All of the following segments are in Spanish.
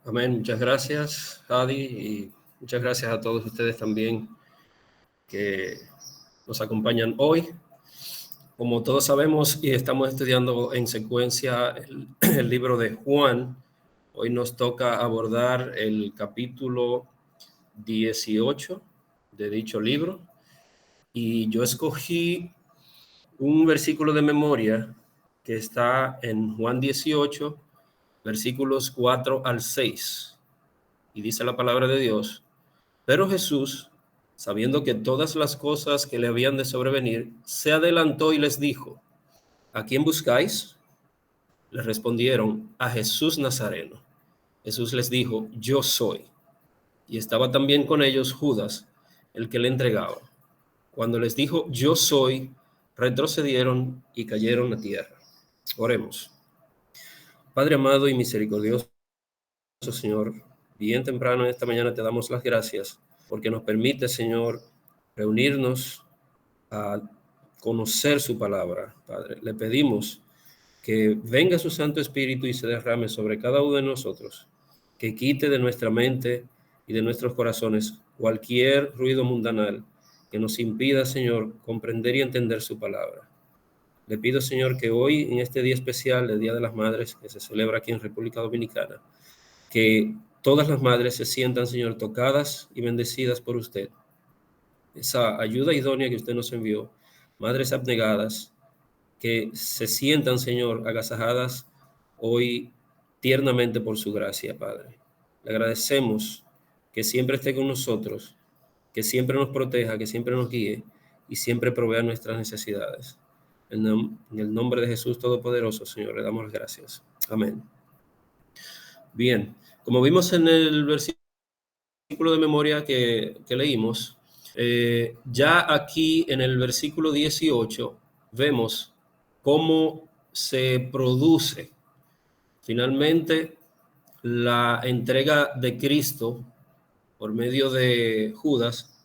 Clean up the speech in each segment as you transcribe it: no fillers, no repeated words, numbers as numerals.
Amén. Muchas gracias, Adi, y muchas gracias a todos ustedes también que nos acompañan hoy. Como todos sabemos y estamos estudiando en secuencia el libro de Juan, hoy nos toca abordar el capítulo 18 de dicho libro, y yo escogí un versículo de memoria que está en Juan 18, versículos 4 al 6, y dice la palabra de Dios: Pero Jesús, sabiendo que todas las cosas que le habían de sobrevenir, se adelantó y les dijo: ¿A quién buscáis? Les respondieron: a Jesús Nazareno. Jesús les dijo: Yo soy. Y estaba también con ellos Judas, el que le entregaba. Cuando les dijo: Yo soy, retrocedieron y cayeron a tierra. Oremos. Padre amado y misericordioso, Señor, bien temprano en esta mañana te damos las gracias porque nos permite, Señor, reunirnos a conocer su palabra. Padre, le pedimos que venga su Santo Espíritu y se derrame sobre cada uno de nosotros, que quite de nuestra mente y de nuestros corazones cualquier ruido mundanal que nos impida, Señor, comprender y entender su palabra. Le pido, Señor, que hoy, en este día especial, el Día de las Madres, que se celebra aquí en República Dominicana, que todas las madres se sientan, Señor, tocadas y bendecidas por usted. Esa ayuda idónea que usted nos envió, madres abnegadas, que se sientan, Señor, agasajadas hoy tiernamente por su gracia, Padre. Le agradecemos que siempre esté con nosotros, que siempre nos proteja, que siempre nos guíe y siempre provea nuestras necesidades. En el nombre de Jesús Todopoderoso, Señor, le damos las gracias. Amén. Bien, como vimos en el versículo de memoria que leímos, ya aquí en el versículo 18 vemos cómo se produce finalmente la entrega de Cristo por medio de Judas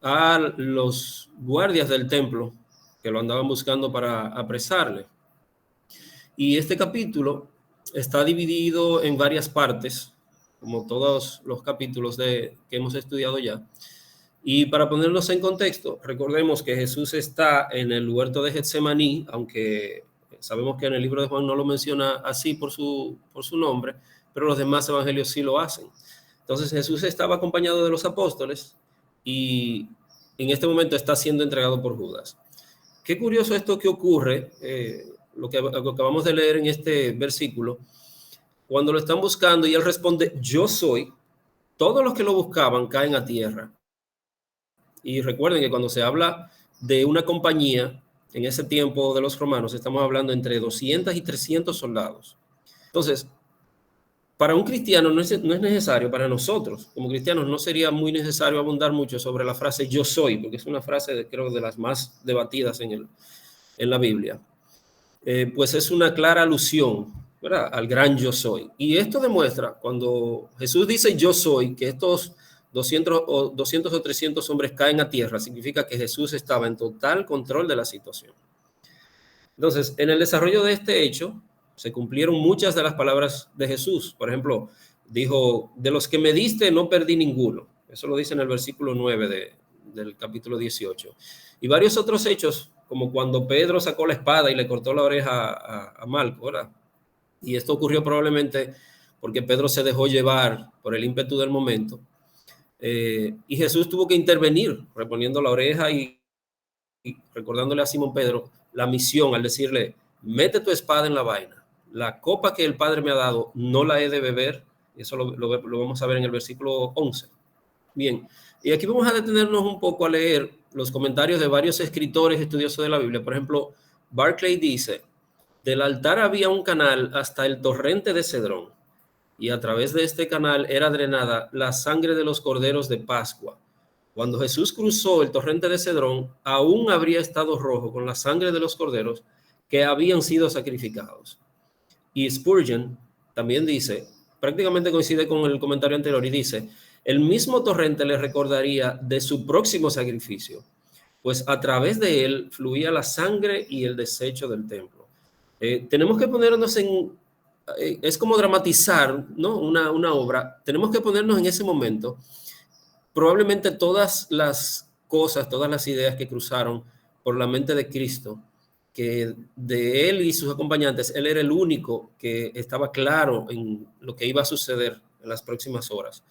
a los guardias del templo que lo andaban buscando para apresarle. Y este capítulo está dividido en varias partes, como todos los capítulos que hemos estudiado ya. Y para ponernos en contexto, recordemos que Jesús está en el huerto de Getsemaní, aunque sabemos que en el libro de Juan no lo menciona así por su nombre, pero los demás evangelios sí lo hacen. Entonces Jesús estaba acompañado de los apóstoles y en este momento está siendo entregado por Judas. Qué curioso esto que ocurre, lo que acabamos de leer en este versículo, cuando lo están buscando y él responde: yo soy, todos los que lo buscaban caen a tierra. Y recuerden que cuando se habla de una compañía, en ese tiempo de los romanos, estamos hablando entre 200 y 300 soldados. Entonces, para un cristiano no es necesario, para nosotros como cristianos no sería muy necesario abundar mucho sobre la frase yo soy, porque es una frase creo de las más debatidas en la Biblia. Pues es una clara alusión, ¿verdad?, al gran yo soy. Y esto demuestra, cuando Jesús dice yo soy, que estos 200 o 300 hombres caen a tierra, significa que Jesús estaba en total control de la situación. Entonces, en el desarrollo de este hecho, se cumplieron muchas de las palabras de Jesús. Por ejemplo, dijo: de los que me diste no perdí ninguno. Eso lo dice en el versículo 9 del capítulo 18. Y varios otros hechos, como cuando Pedro sacó la espada y le cortó la oreja a Malco, ¿verdad? Y esto ocurrió probablemente porque Pedro se dejó llevar por el ímpetu del momento. Y Jesús tuvo que intervenir, reponiendo la oreja y recordándole a Simón Pedro la misión al decirle: mete tu espada en la vaina. La copa que el Padre me ha dado no la he de beber. Eso lo vamos a ver en el versículo 11. Bien, y aquí vamos a detenernos un poco a leer los comentarios de varios escritores estudiosos de la Biblia. Por ejemplo, Barclay dice: del altar había un canal hasta el torrente de Cedrón, y a través de este canal era drenada la sangre de los corderos de Pascua. Cuando Jesús cruzó el torrente de Cedrón, aún habría estado rojo con la sangre de los corderos que habían sido sacrificados. Y Spurgeon también dice, prácticamente coincide con el comentario anterior, y dice: el mismo torrente le recordaría de su próximo sacrificio, pues a través de él fluía la sangre y el desecho del templo. Tenemos que ponernos es como dramatizar, ¿no? Una obra. Tenemos que ponernos en ese momento. Probablemente todas las cosas, todas las ideas que cruzaron por la mente de Cristo, que de él y sus acompañantes, él era el único que estaba claro en lo que iba a suceder en las próximas horas.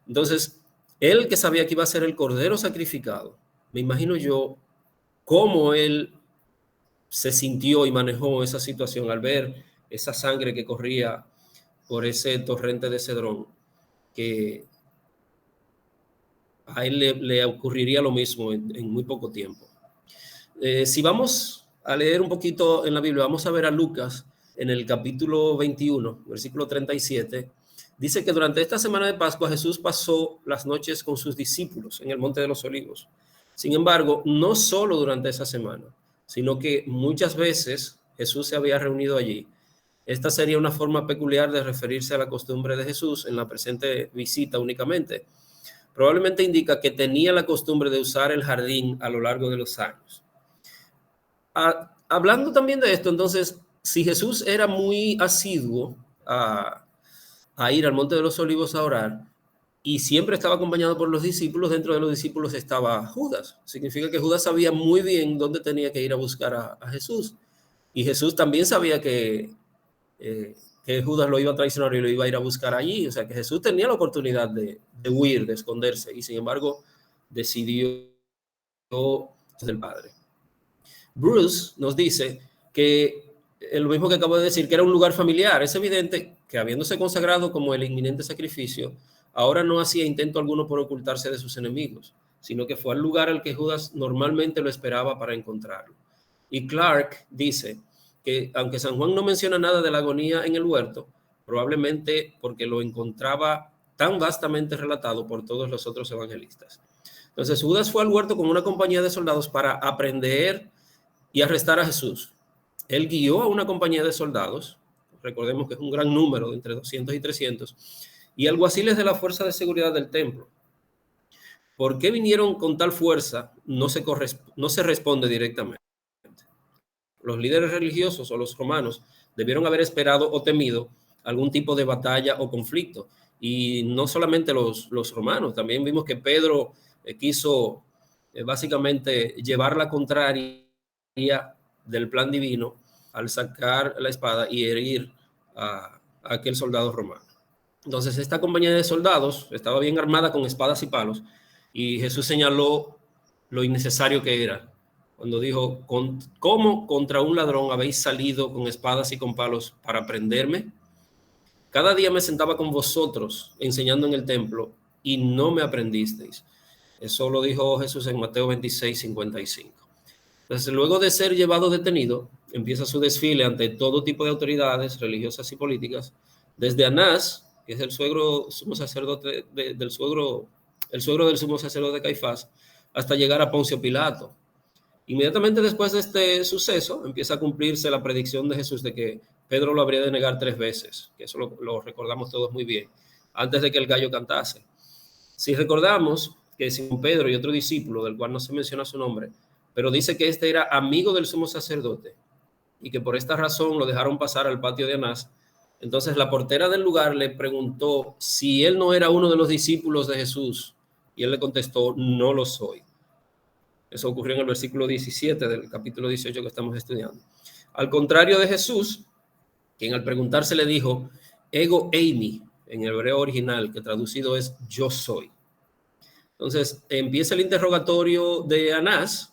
Entonces, él que sabía que iba a ser el cordero sacrificado, me imagino yo cómo él se sintió y manejó esa situación al ver esa sangre que corría por ese torrente de Cedrón, que a él le ocurriría lo mismo en muy poco tiempo. Si vamos a leer un poquito en la Biblia, vamos a ver a Lucas en el capítulo 21, versículo 37. Dice que durante esta semana de Pascua Jesús pasó las noches con sus discípulos en el Monte de los Olivos. Sin embargo, no solo durante esa semana, sino que muchas veces Jesús se había reunido allí. Esta sería una forma peculiar de referirse a la costumbre de Jesús en la presente visita únicamente. Probablemente indica que tenía la costumbre de usar el jardín a lo largo de los años. Hablando también de esto, entonces, si Jesús era muy asiduo a ir al Monte de los Olivos a orar y siempre estaba acompañado por los discípulos, dentro de los discípulos estaba Judas. Significa que Judas sabía muy bien dónde tenía que ir a buscar a Jesús. Y Jesús también sabía que Judas lo iba a traicionar y lo iba a ir a buscar allí. O sea, que Jesús tenía la oportunidad de huir, de esconderse, y sin embargo decidió del Padre. Bruce nos dice que lo mismo que acabo de decir, que era un lugar familiar. Es evidente que habiéndose consagrado como el inminente sacrificio, ahora no hacía intento alguno por ocultarse de sus enemigos, sino que fue al lugar al que Judas normalmente lo esperaba para encontrarlo. Y Clark dice que aunque San Juan no menciona nada de la agonía en el huerto, probablemente porque lo encontraba tan vastamente relatado por todos los otros evangelistas. Entonces Judas fue al huerto con una compañía de soldados para aprender y arrestar a Jesús. Él guió a una compañía de soldados, recordemos que es un gran número, de entre 200 y 300, y alguaciles de la fuerza de seguridad del templo. ¿Por qué vinieron con tal fuerza? No se responde directamente. Los líderes religiosos o los romanos debieron haber esperado o temido algún tipo de batalla o conflicto. Y no solamente los romanos, también vimos que Pedro quiso básicamente llevar la contraria del plan divino al sacar la espada y herir a aquel soldado romano. Entonces esta compañía de soldados estaba bien armada con espadas y palos, y Jesús señaló lo innecesario que era cuando dijo: ¿cómo contra un ladrón habéis salido con espadas y con palos para prenderme? Cada día me sentaba con vosotros enseñando en el templo y no me aprendisteis. Eso lo dijo Jesús en Mateo 26, 55. Entonces, luego de ser llevado detenido, empieza su desfile ante todo tipo de autoridades religiosas y políticas, desde Anás, que es el suegro sumo sacerdote el suegro del sumo sacerdote Caifás, hasta llegar a Poncio Pilato. Inmediatamente después de este suceso, empieza a cumplirse la predicción de Jesús de que Pedro lo habría de negar 3 veces, que eso lo recordamos todos muy bien, antes de que el gallo cantase. Si recordamos que Simón Pedro y otro discípulo, del cual no se menciona su nombre, pero dice que este era amigo del sumo sacerdote y que por esta razón lo dejaron pasar al patio de Anás, entonces la portera del lugar le preguntó si él no era uno de los discípulos de Jesús, y él le contestó: no lo soy. Eso ocurrió en el versículo 17 del capítulo 18 que estamos estudiando. Al contrario de Jesús, quien al preguntarse le dijo ego eimi, en el hebreo original, que traducido es yo soy. Entonces empieza el interrogatorio de Anás,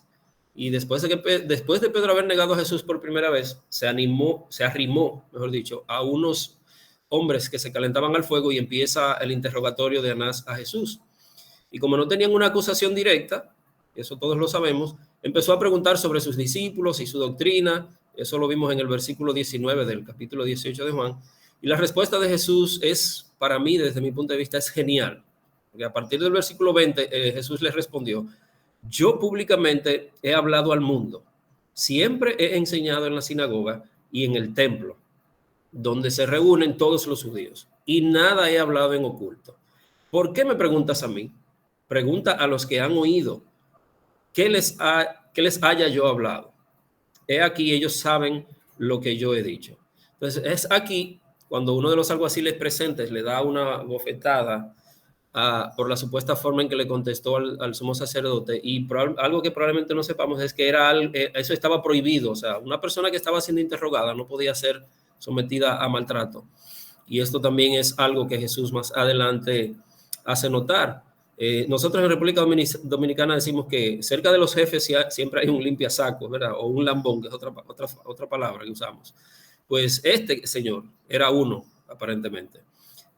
y después de Pedro haber negado a Jesús por primera vez, se arrimó, mejor dicho, a unos hombres que se calentaban al fuego, y empieza el interrogatorio de Anás a Jesús. Y como no tenían una acusación directa, eso todos lo sabemos, empezó a preguntar sobre sus discípulos y su doctrina. Eso lo vimos en el versículo 19 del capítulo 18 de Juan. Y la respuesta de Jesús es, para mí, desde mi punto de vista, es genial. Porque a partir del versículo 20, Jesús le respondió: yo públicamente he hablado al mundo. Siempre he enseñado en la sinagoga y en el templo, donde se reúnen todos los judíos, y nada he hablado en oculto. ¿Por qué me preguntas a mí? Pregunta a los que han oído. ¿Qué les haya yo hablado? He aquí, ellos saben lo que yo he dicho. Entonces, es aquí cuando uno de los alguaciles presentes le da una bofetada por la supuesta forma en que le contestó al sumo sacerdote, y algo que probablemente no sepamos es que eso estaba prohibido. O sea, una persona que estaba siendo interrogada no podía ser sometida a maltrato. Y esto también es algo que Jesús más adelante hace notar. Nosotros en República Dominicana decimos que cerca de los jefes siempre hay un limpiasacos, ¿verdad? O un lambón, que es otra palabra que usamos. Pues este señor era uno, aparentemente.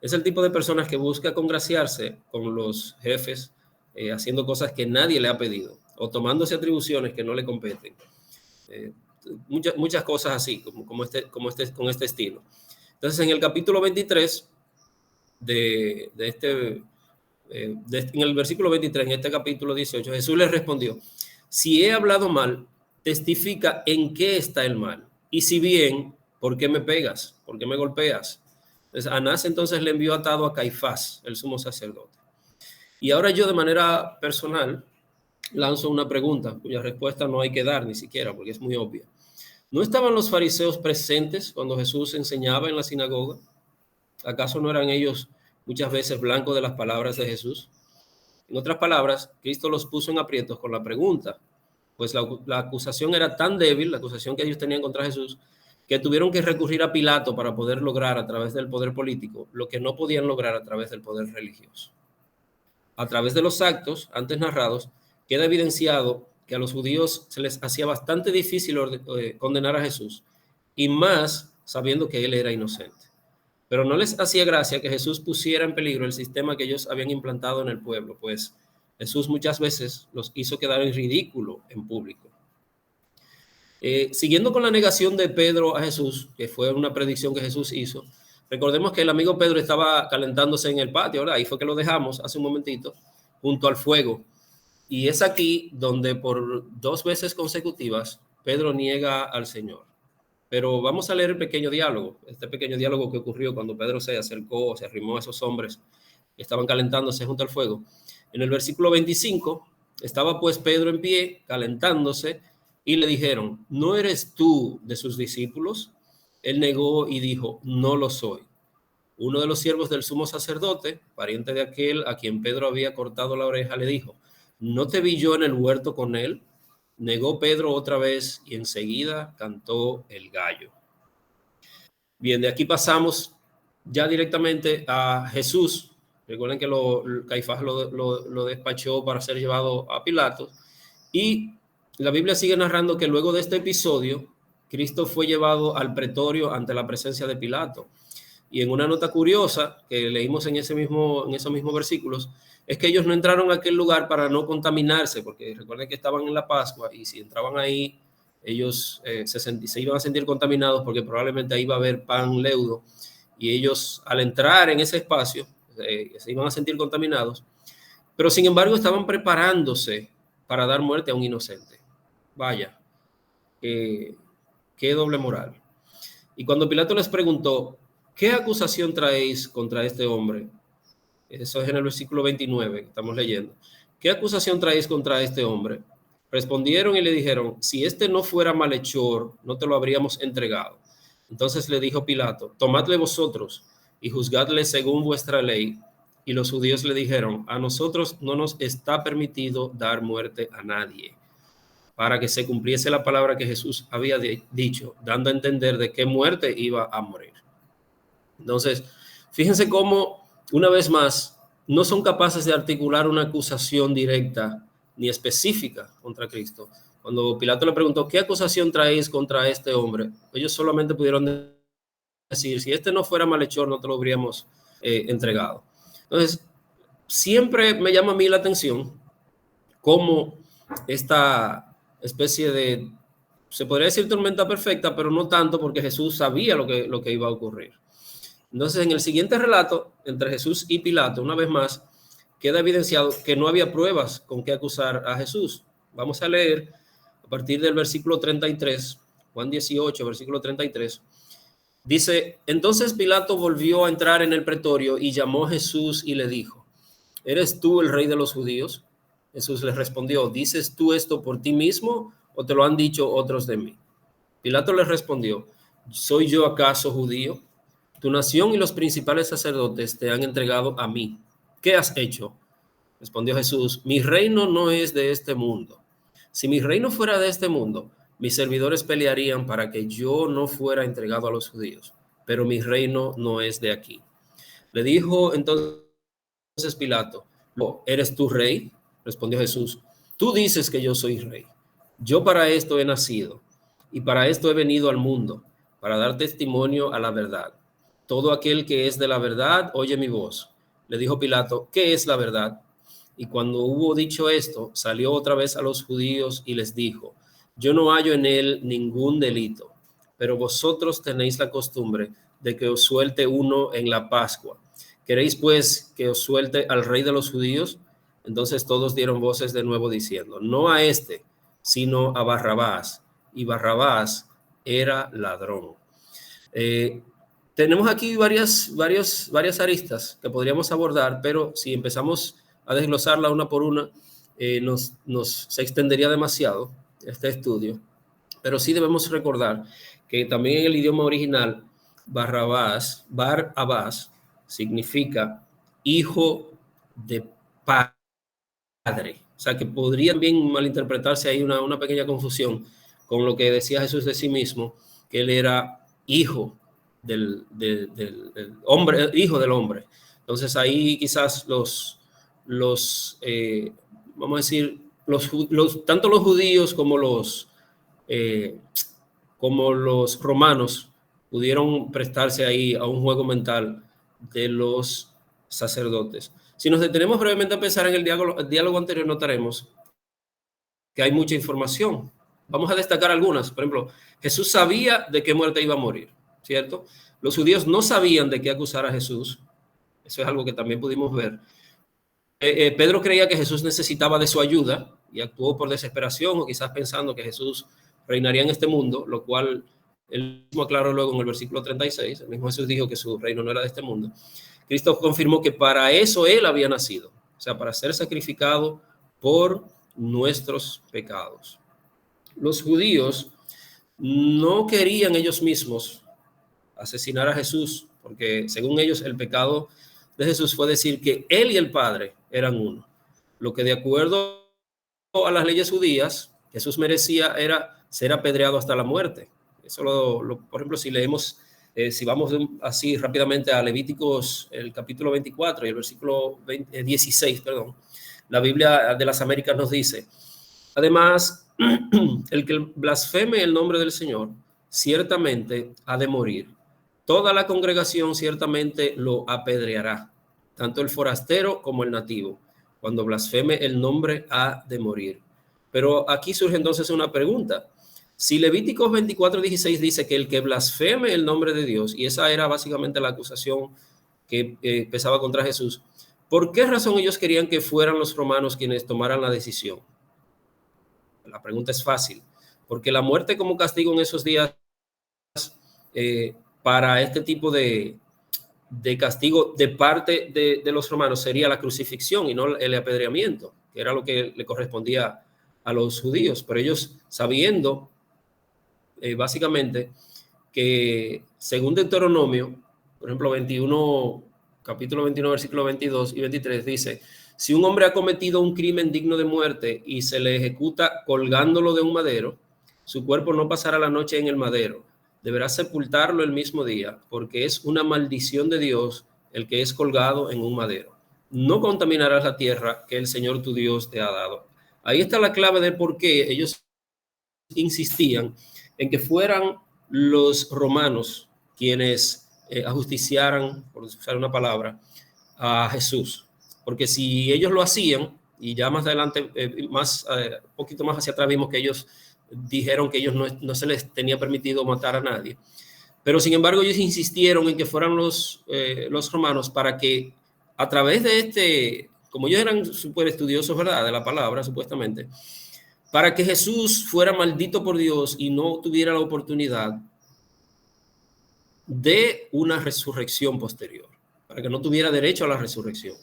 Es el tipo de personas que busca congraciarse con los jefes, haciendo cosas que nadie le ha pedido o tomándose atribuciones que no le competen. Muchas cosas así, con este estilo. Entonces, en el capítulo 23 en el versículo 23, en este capítulo 18, Jesús les respondió: si he hablado mal, testifica en qué está el mal. Y si bien, ¿por qué me pegas? ¿Por qué me golpeas? Entonces, Anás entonces le envió atado a Caifás, el sumo sacerdote. Y ahora yo, de manera personal, lanzo una pregunta cuya respuesta no hay que dar ni siquiera, porque es muy obvia. ¿No estaban los fariseos presentes cuando Jesús enseñaba en la sinagoga? ¿Acaso no eran ellos muchas veces blancos de las palabras de Jesús? En otras palabras, Cristo los puso en aprietos con la pregunta, pues la acusación era tan débil, la acusación que ellos tenían contra Jesús, que tuvieron que recurrir a Pilato para poder lograr a través del poder político lo que no podían lograr a través del poder religioso. A través de los actos antes narrados, queda evidenciado que a los judíos se les hacía bastante difícil condenar a Jesús, y más sabiendo que él era inocente. Pero no les hacía gracia que Jesús pusiera en peligro el sistema que ellos habían implantado en el pueblo, pues Jesús muchas veces los hizo quedar en ridículo en público. Siguiendo con la negación de Pedro a Jesús, que fue una predicción que Jesús hizo, recordemos que el amigo Pedro estaba calentándose en el patio, ¿verdad? Ahí fue que lo dejamos hace un momentito, junto al fuego. Y es aquí donde por 2 veces consecutivas Pedro niega al Señor. Pero vamos a leer el pequeño diálogo, este pequeño diálogo que ocurrió cuando Pedro se acercó, se arrimó a esos hombres que estaban calentándose junto al fuego. En el versículo 25, estaba pues Pedro en pie, calentándose, y le dijeron: ¿no eres tú de sus discípulos? Él negó y dijo: no lo soy. Uno de los siervos del sumo sacerdote, pariente de aquel a quien Pedro había cortado la oreja, le dijo: ¿no te vi yo en el huerto con él? Negó Pedro otra vez y enseguida cantó el gallo. Bien, de aquí pasamos ya directamente a Jesús. Recuerden que Caifás lo despachó para ser llevado a Pilato, y la Biblia sigue narrando que luego de este episodio, Cristo fue llevado al pretorio ante la presencia de Pilato. Y en una nota curiosa que leímos en esos mismos versículos, es que ellos no entraron a aquel lugar para no contaminarse, porque recuerden que estaban en la Pascua, y si entraban ahí, ellos se iban a sentir contaminados, porque probablemente ahí iba a haber pan leudo, y ellos, al entrar en ese espacio, se iban a sentir contaminados. Pero sin embargo estaban preparándose para dar muerte a un inocente. Vaya, qué doble moral. Y cuando Pilato les preguntó: ¿qué acusación traéis contra este hombre? Eso es en el versículo 29 que estamos leyendo. ¿Qué acusación traéis contra este hombre? Respondieron y le dijeron: si este no fuera malhechor, no te lo habríamos entregado. Entonces le dijo Pilato: tomadle vosotros y juzgadle según vuestra ley. Y los judíos le dijeron: a nosotros no nos está permitido dar muerte a nadie, para que se cumpliese la palabra que Jesús había dicho, dando a entender de qué muerte iba a morir. Entonces, fíjense cómo, una vez más, no son capaces de articular una acusación directa ni específica contra Cristo. Cuando Pilato le preguntó: ¿qué acusación traéis contra este hombre? Ellos solamente pudieron decir: si este no fuera malhechor, no te lo habríamos entregado. Entonces, siempre me llama a mí la atención cómo esta especie de, se podría decir, tormenta perfecta, pero no tanto, porque Jesús sabía lo que iba a ocurrir. Entonces, en el siguiente relato entre Jesús y Pilato, una vez más, queda evidenciado que no había pruebas con qué acusar a Jesús. Vamos a leer a partir del versículo 33, Juan 18, versículo 33. Dice: entonces Pilato volvió a entrar en el pretorio y llamó a Jesús y le dijo: ¿eres tú el rey de los judíos? Jesús le respondió: ¿dices tú esto por ti mismo o te lo han dicho otros de mí? Pilato le respondió: ¿soy yo acaso judío? Tu nación y los principales sacerdotes te han entregado a mí. ¿Qué has hecho? Respondió Jesús, mi reino no es de este mundo. Si mi reino fuera de este mundo, mis servidores pelearían para que yo no fuera entregado a los judíos, pero mi reino no es de aquí. Le dijo entonces Pilato, ¿eres tú rey? Respondió Jesús, tú dices que yo soy rey. Yo para esto he nacido y para esto he venido al mundo, para dar testimonio a la verdad. Todo aquel que es de la verdad oye mi voz. Le dijo Pilato, ¿qué es la verdad? Y cuando hubo dicho esto, salió otra vez a los judíos y les dijo, yo no hallo en él ningún delito, pero vosotros tenéis la costumbre de que os suelte uno en la Pascua. ¿Queréis pues que os suelte al rey de los judíos? Entonces todos dieron voces de nuevo diciendo, no a este, sino a Barrabás. Y Barrabás era ladrón. Tenemos aquí varias aristas que podríamos abordar, pero si empezamos a desglosarla una por una, se extendería demasiado este estudio. Pero sí debemos recordar que también en el idioma original, Barrabás significa hijo de padre. O sea, que podría bien malinterpretarse ahí una pequeña confusión con lo que decía Jesús de sí mismo, que él era hijo del hombre, hijo del hombre. Entonces ahí quizás vamos a decir, tanto los judíos como los romanos pudieron prestarse ahí a un juego mental de los sacerdotes. Si nos detenemos brevemente a pensar en el diálogo anterior, notaremos que hay mucha información. Vamos a destacar algunas. Por ejemplo, Jesús sabía de qué muerte iba a morir, ¿cierto? Los judíos no sabían de qué acusar a Jesús. Eso es algo que también pudimos ver. Pedro creía que Jesús necesitaba de su ayuda y actuó por desesperación o quizás pensando que Jesús reinaría en este mundo, lo cual él mismo aclaró luego en el versículo 36. El mismo Jesús dijo que su reino no era de este mundo. Cristo confirmó que para eso él había nacido, o sea, para ser sacrificado por nuestros pecados. Los judíos no querían ellos mismos asesinar a Jesús, porque según ellos el pecado de Jesús fue decir que él y el Padre eran uno. Lo que de acuerdo a las leyes judías, Jesús merecía era ser apedreado hasta la muerte. Eso por ejemplo, si leemos, si vamos así rápidamente a Levíticos, el capítulo 24 y el versículo 16, perdón, la Biblia de las Américas nos dice, además, el que blasfeme el nombre del Señor, ciertamente ha de morir. Toda la congregación ciertamente lo apedreará, tanto el forastero como el nativo. Cuando blasfeme el nombre ha de morir. Pero aquí surge entonces una pregunta. Si Levíticos 24:16 dice que el que blasfeme el nombre de Dios, y esa era básicamente la acusación que pesaba contra Jesús, ¿por qué razón ellos querían que fueran los romanos quienes tomaran la decisión? La pregunta es fácil, porque la muerte como castigo en esos días para este tipo de castigo de parte de los romanos sería la crucifixión y no el apedreamiento, que era lo que le correspondía a los judíos. Pero ellos, sabiendo básicamente que según Deuteronomio, por ejemplo, capítulo 21, versículo 22 y 23, dice, si un hombre ha cometido un crimen digno de muerte y se le ejecuta colgándolo de un madero, su cuerpo no pasará la noche en el madero. Deberá sepultarlo el mismo día, porque es una maldición de Dios el que es colgado en un madero. No contaminarás la tierra que el Señor tu Dios te ha dado. Ahí está la clave de por qué ellos insistían en que fueran los romanos quienes ajusticiaran, por usar una palabra, a Jesús. Porque si ellos lo hacían, y ya más adelante, poquito más hacia atrás vimos que ellos dijeron que ellos no se les tenía permitido matar a nadie. Pero sin embargo ellos insistieron en que fueran los romanos para que a través de como ellos eran súper estudiosos, ¿verdad?, de la palabra, supuestamente, para que Jesús fuera maldito por Dios y no tuviera la oportunidad de una resurrección posterior, para que no tuviera derecho a la resurrección.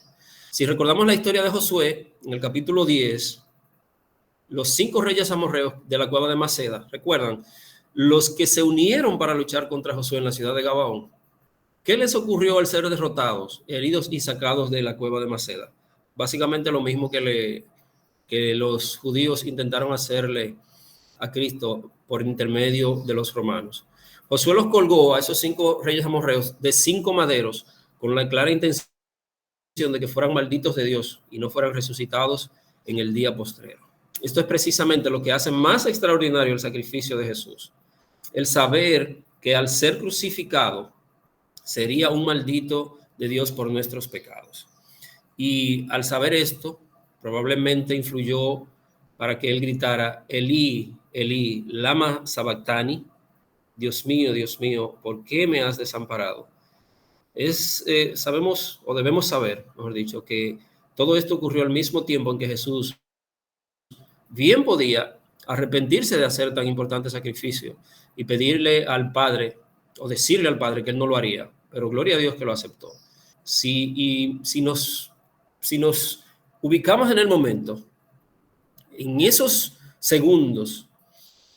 Si recordamos la historia de Josué, en el capítulo 10, los 5 reyes amorreos de la cueva de Maceda, ¿recuerdan? Los que se unieron para luchar contra Josué en la ciudad de Gabaón, ¿Qué les ocurrió al ser derrotados, heridos y sacados de la cueva de Maceda? Básicamente lo mismo que los judíos intentaron hacerle a Cristo por intermedio de los romanos. Josué los colgó a esos 5 reyes amorreos de 5 maderos con la clara intención de que fueran malditos de Dios y no fueran resucitados en el día postrero. Esto es precisamente lo que hace más extraordinario el sacrificio de Jesús. El saber que al ser crucificado sería un maldito de Dios por nuestros pecados. Y al saber esto, probablemente influyó para que él gritara, Elí, Elí, lama sabactani, Dios mío, ¿por qué me has desamparado? Sabemos, o debemos saber, mejor dicho, que todo esto ocurrió al mismo tiempo en que Jesús bien podía arrepentirse de hacer tan importante sacrificio y pedirle al Padre, o decirle al Padre que él no lo haría, pero gloria a Dios que lo aceptó. Si nos ubicamos en el momento, en esos segundos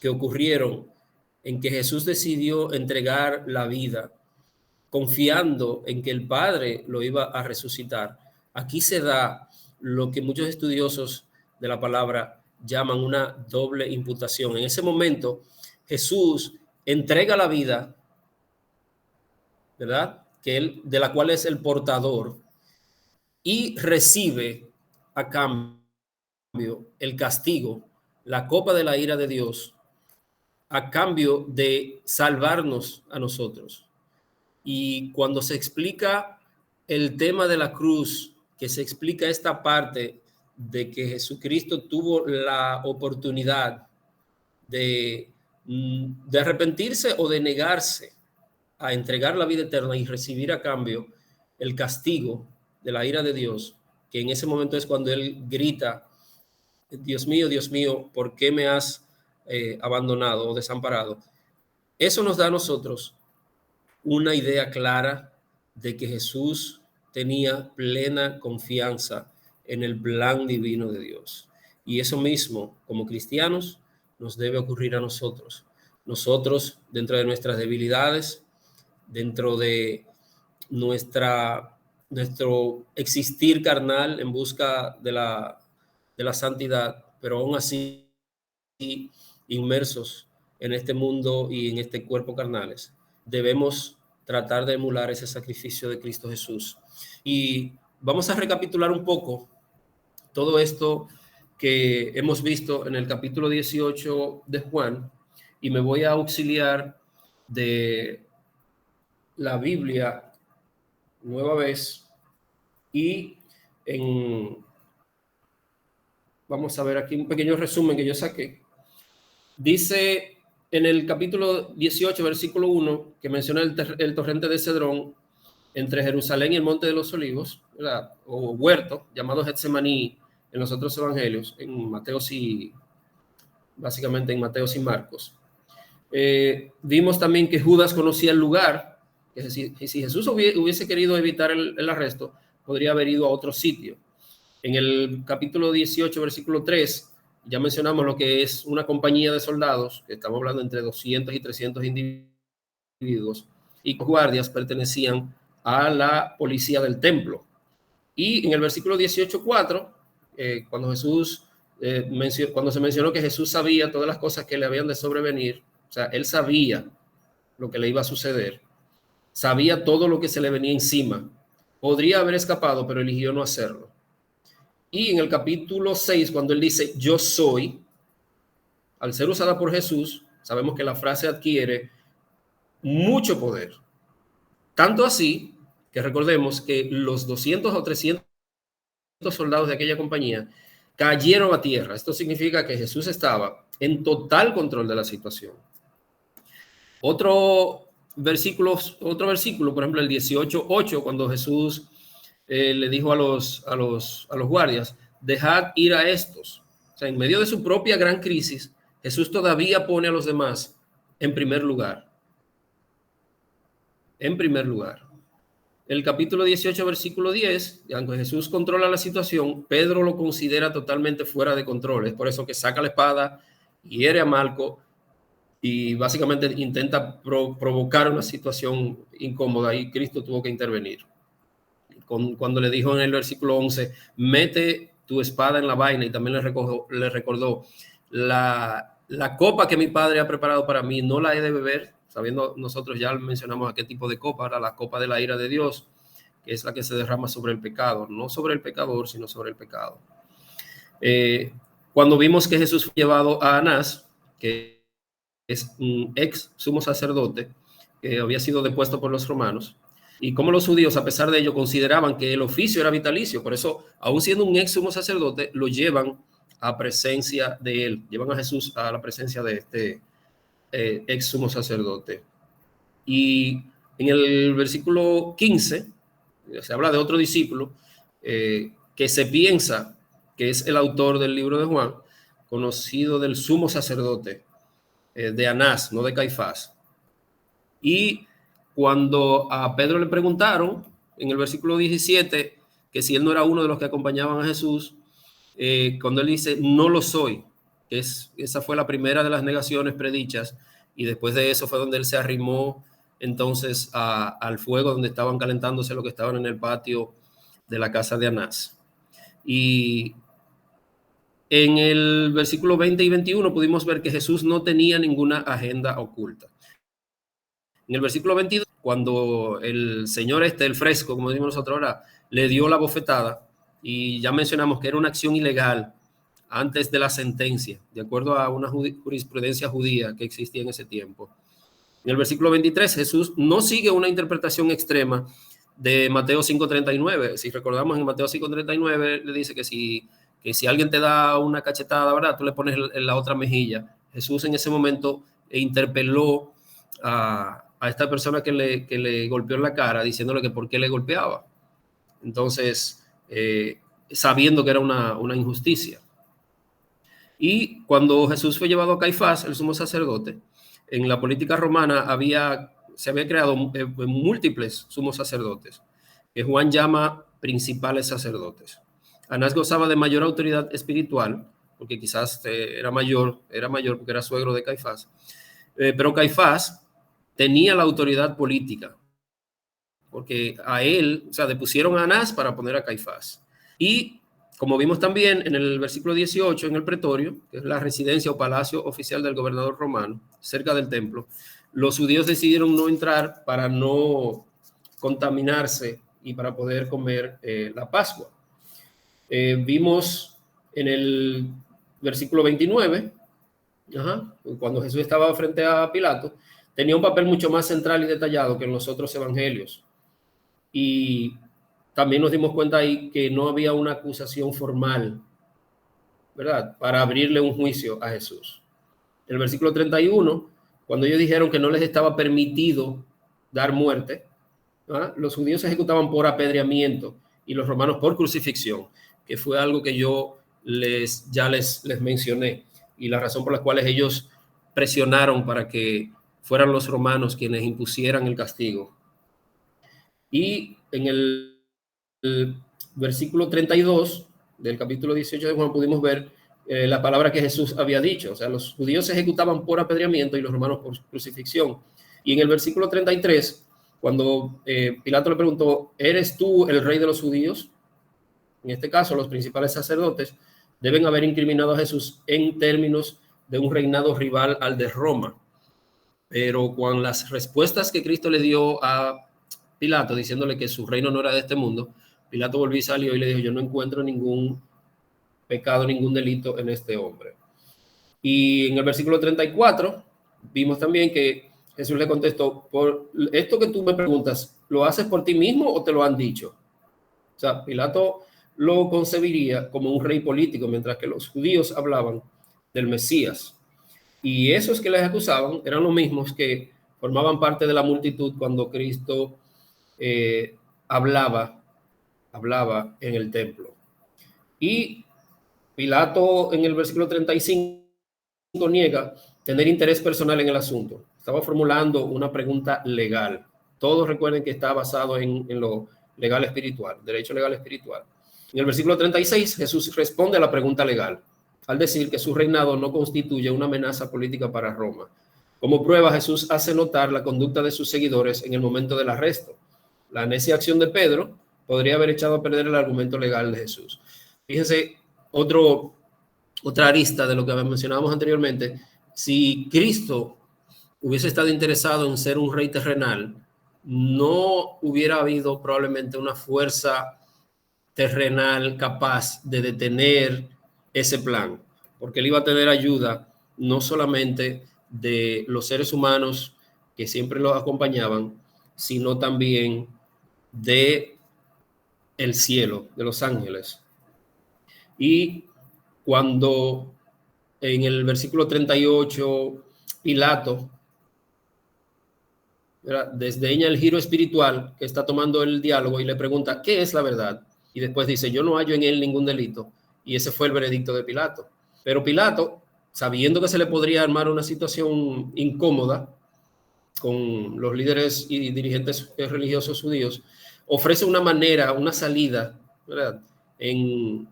que ocurrieron en que Jesús decidió entregar la vida, confiando en que el Padre lo iba a resucitar, aquí se da lo que muchos estudiosos de la palabra llaman una doble imputación. En ese momento, Jesús entrega la vida, ¿verdad? De la cual es el portador, y recibe a cambio el castigo, la copa de la ira de Dios, a cambio de salvarnos a nosotros. Y cuando se explica el tema de la cruz, que se explica esta parte de que Jesucristo tuvo la oportunidad de arrepentirse o de negarse a entregar la vida eterna y recibir a cambio el castigo de la ira de Dios, que en ese momento es cuando él grita, Dios mío, ¿por qué me has abandonado o desamparado? Eso nos da a nosotros una idea clara de que Jesús tenía plena confianza en el plan divino de Dios. Y eso mismo, como cristianos, nos debe ocurrir a nosotros. Nosotros, dentro de nuestras debilidades, dentro de nuestro existir carnal en busca de la santidad, pero aún así inmersos en este mundo y en este cuerpo carnales, debemos tratar de emular ese sacrificio de Cristo Jesús. Y vamos a recapitular un poco todo esto que hemos visto en el capítulo 18 de Juan, y me voy a auxiliar de la Biblia Nueva Vez, y vamos a ver aquí un pequeño resumen que yo saqué. Dice en el capítulo 18, versículo 1, que menciona el torrente de Cedrón entre Jerusalén y el Monte de los Olivos, ¿verdad? O huerto, llamado Getsemaní en los otros evangelios, en Mateos básicamente en Mateos y Marcos. Vimos también que Judas conocía el lugar, que si Jesús hubiese querido evitar el arresto, podría haber ido a otro sitio. En el capítulo 18, versículo 3, ya mencionamos lo que es una compañía de soldados, que estamos hablando entre 200 y 300 individuos, y guardias pertenecían a la policía del templo. Y en el versículo 18:4, cuando cuando se mencionó que Jesús sabía todas las cosas que le habían de sobrevenir, o sea, él sabía lo que le iba a suceder, sabía todo lo que se le venía encima, podría haber escapado, pero eligió no hacerlo. Y en el capítulo 6, cuando él dice, yo soy, al ser usada por Jesús, sabemos que la frase adquiere mucho poder. Tanto así que recordemos que los 200 o 300 soldados de aquella compañía cayeron a tierra. Esto significa que Jesús estaba en total control de la situación. Otro versículo, por ejemplo, el 18:8, cuando Jesús le dijo a los guardias, dejad ir a estos. O sea, en medio de su propia gran crisis, Jesús todavía pone a los demás en primer lugar. En primer lugar. El capítulo 18, versículo 10, aunque Jesús controla la situación, Pedro lo considera totalmente fuera de control. Es por eso que saca la espada, hiere a Malco y básicamente intenta provocar una situación incómoda, y Cristo tuvo que intervenir. Cuando le dijo en el versículo 11, mete tu espada en la vaina, y también le recordó, la copa que mi padre ha preparado para mí, no la he de beber, sabiendo, nosotros ya mencionamos a qué tipo de copa era la copa de la ira de Dios, que es la que se derrama sobre el pecado, no sobre el pecador, sino sobre el pecado. Cuando vimos que Jesús fue llevado a Anás, que es un ex sumo sacerdote, que había sido depuesto por los romanos, y como los judíos, a pesar de ello, consideraban que el oficio era vitalicio, por eso, aún siendo un ex sumo sacerdote, lo llevan a presencia de él, llevan a Jesús a la presencia de este ex sumo sacerdote. Y en el versículo 15 se habla de otro discípulo que se piensa que es el autor del libro de Juan, conocido del sumo sacerdote, de Anás, no de Caifás. Y cuando a Pedro le preguntaron en el versículo 17 que si él no era uno de los que acompañaban a Jesús, cuando él dice, no lo soy, esa fue la primera de las negaciones predichas, y después de eso fue donde él se arrimó entonces al fuego donde estaban calentándose los que estaban en el patio de la casa de Anás. Y en el versículo 20 y 21 pudimos ver que Jesús no tenía ninguna agenda oculta. En el versículo 22, cuando el señor el fresco, como decimos nosotros ahora, le dio la bofetada, y ya mencionamos que era una acción ilegal antes de la sentencia, de acuerdo a una jurisprudencia judía que existía en ese tiempo. En el versículo 23, Jesús no sigue una interpretación extrema de Mateo 5:39. Si recordamos, en Mateo 5:39 le dice que si alguien te da una cachetada, ¿verdad?, tú le pones en la otra mejilla. Jesús en ese momento interpeló a esta persona que le golpeó en la cara, diciéndole que por qué le golpeaba. Entonces, sabiendo que era una injusticia. Y cuando Jesús fue llevado a Caifás, el sumo sacerdote, en la política romana se había creado múltiples sumos sacerdotes, que Juan llama principales sacerdotes. Anás gozaba de mayor autoridad espiritual, porque quizás era mayor porque era suegro de Caifás, pero Caifás tenía la autoridad política, porque a él, depusieron a Anás para poner a Caifás. Y como vimos también en el versículo 18, en el pretorio, que es la residencia o palacio oficial del gobernador romano, cerca del templo, los judíos decidieron no entrar para no contaminarse y para poder comer la Pascua. Vimos en el versículo 29, cuando Jesús estaba frente a Pilato, tenía un papel mucho más central y detallado que en los otros evangelios. Y también nos dimos cuenta ahí que no había una acusación formal, ¿verdad?, para abrirle un juicio a Jesús. El versículo 31, cuando ellos dijeron que no les estaba permitido dar muerte, los judíos se ejecutaban por apedreamiento y los romanos por crucifixión, que fue algo que yo ya les mencioné, y la razón por la cual ellos presionaron para que fueran los romanos quienes impusieran el castigo. Y en el versículo 32 del capítulo 18 de Juan pudimos ver la palabra que Jesús había dicho. O sea, los judíos se ejecutaban por apedreamiento y los romanos por crucifixión. Y en el versículo 33, cuando Pilato le preguntó, ¿eres tú el rey de los judíos? En este caso, los principales sacerdotes deben haber incriminado a Jesús en términos de un reinado rival al de Roma. Pero con las respuestas que Cristo le dio a Pilato, diciéndole que su reino no era de este mundo, Pilato volvió y salió y le dijo, yo no encuentro ningún pecado, ningún delito en este hombre. Y en el versículo 34 vimos también que Jesús le contestó, por esto que tú me preguntas, ¿lo haces por ti mismo o te lo han dicho? O sea, Pilato lo concebiría como un rey político, mientras que los judíos hablaban del Mesías. Y esos que les acusaban eran los mismos que formaban parte de la multitud cuando Cristo hablaba en el templo. Y Pilato en el versículo 35 niega tener interés personal en el asunto. Estaba formulando una pregunta legal. Todos recuerden que está basado en lo legal espiritual, derecho legal espiritual. En el versículo 36, Jesús responde a la pregunta legal al decir que su reinado no constituye una amenaza política para Roma, Como prueba, Jesús hace notar la conducta de sus seguidores en el momento del arresto. La necia acción de Pedro podría haber echado a perder el argumento legal de Jesús. Fíjense, otra arista de lo que mencionábamos anteriormente. Si Cristo hubiese estado interesado en ser un rey terrenal, no hubiera habido probablemente una fuerza terrenal capaz de detener ese plan, porque él iba a tener ayuda no solamente de los seres humanos que siempre lo acompañaban, sino también de el cielo, de los ángeles. Y cuando en el versículo 38, Pilato desdeña el giro espiritual que está tomando el diálogo y le pregunta, ¿qué es la verdad? Y después dice, yo no hallo en él ningún delito. Y ese fue el veredicto de Pilato. Pero Pilato, sabiendo que se le podría armar una situación incómoda con los líderes y dirigentes religiosos judíos, ofrece una manera, una salida, ¿verdad? En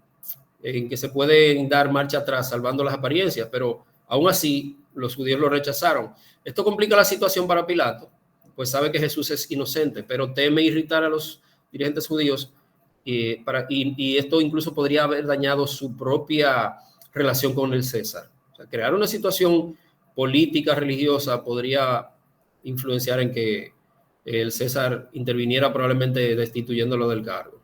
que se pueden dar marcha atrás salvando las apariencias, pero aún así los judíos lo rechazaron. Esto complica la situación para Pilato, pues sabe que Jesús es inocente, pero teme irritar a los dirigentes judíos y esto incluso podría haber dañado su propia relación con el César. O sea, crear una situación política, religiosa, podría influenciar en que el César interviniera probablemente destituyéndolo del cargo.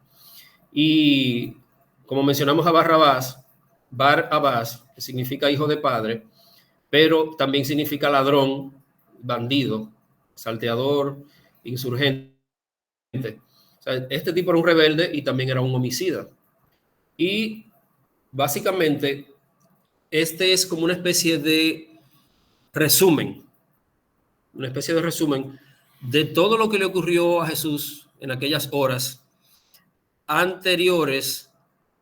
Y como mencionamos a Barrabás, Bar-Abás, que significa hijo de padre, pero también significa ladrón, bandido, salteador, insurgente. O sea, este tipo era un rebelde y también era un homicida. Y básicamente, este es como una especie de resumen de todo lo que le ocurrió a Jesús en aquellas horas anteriores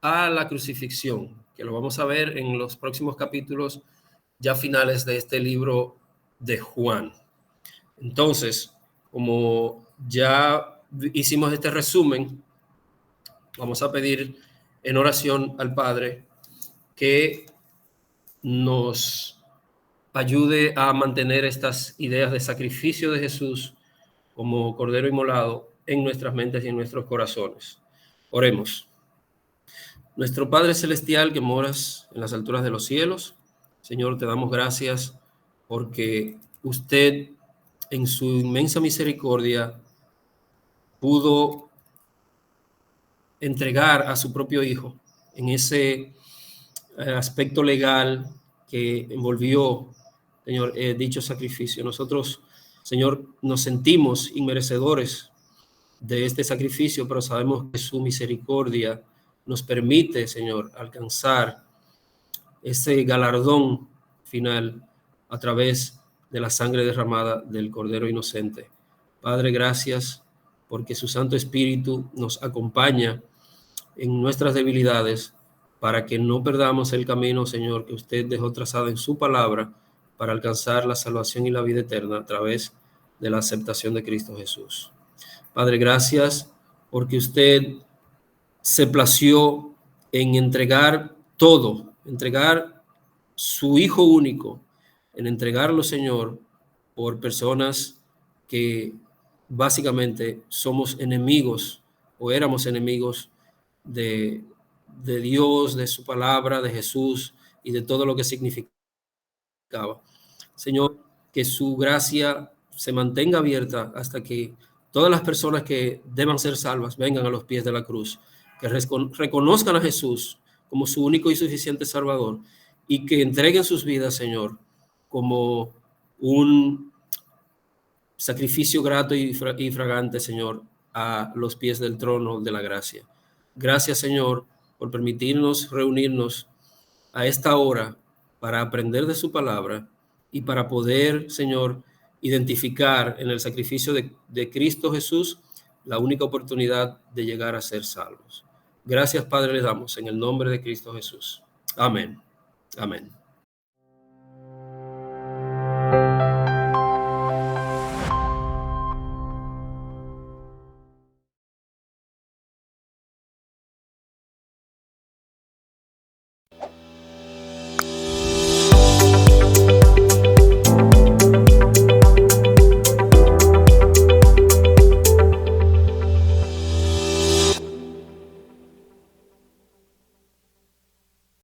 a la crucifixión, que lo vamos a ver en los próximos capítulos ya finales de este libro de Juan. Entonces, como ya hicimos este resumen, vamos a pedir en oración al Padre que nos ayude a mantener estas ideas de sacrificio de Jesús como Cordero Inmolado en nuestras mentes y en nuestros corazones. Oremos. Nuestro Padre Celestial que moras en las alturas de los cielos, Señor, te damos gracias porque usted en su inmensa misericordia pudo entregar a su propio Hijo en ese aspecto legal que envolvió, Señor, dicho sacrificio. Nosotros, Señor, nos sentimos inmerecedores de este sacrificio, pero sabemos que su misericordia nos permite, Señor, alcanzar ese galardón final a través de la sangre derramada del Cordero Inocente. Padre, gracias porque su Santo Espíritu nos acompaña en nuestras debilidades para que no perdamos el camino, Señor, que usted dejó trazado en su palabra para alcanzar la salvación y la vida eterna a través de la aceptación de Cristo Jesús. Padre, gracias porque usted se plació en entregar todo, entregar su Hijo único, en entregarlo, Señor, por personas que básicamente somos enemigos o éramos enemigos de Dios, de su palabra, de Jesús y de todo lo que significaba. Señor, que su gracia se mantenga abierta hasta que todas las personas que deban ser salvas vengan a los pies de la cruz, que reconozcan a Jesús como su único y suficiente Salvador y que entreguen sus vidas, Señor, como un sacrificio grato y fragante, Señor, a los pies del trono de la gracia. Gracias, Señor, por permitirnos reunirnos a esta hora para aprender de su palabra y para poder, Señor, identificar en el sacrificio de Cristo Jesús la única oportunidad de llegar a ser salvos. Gracias, Padre, le damos en el nombre de Cristo Jesús. Amén. Amén.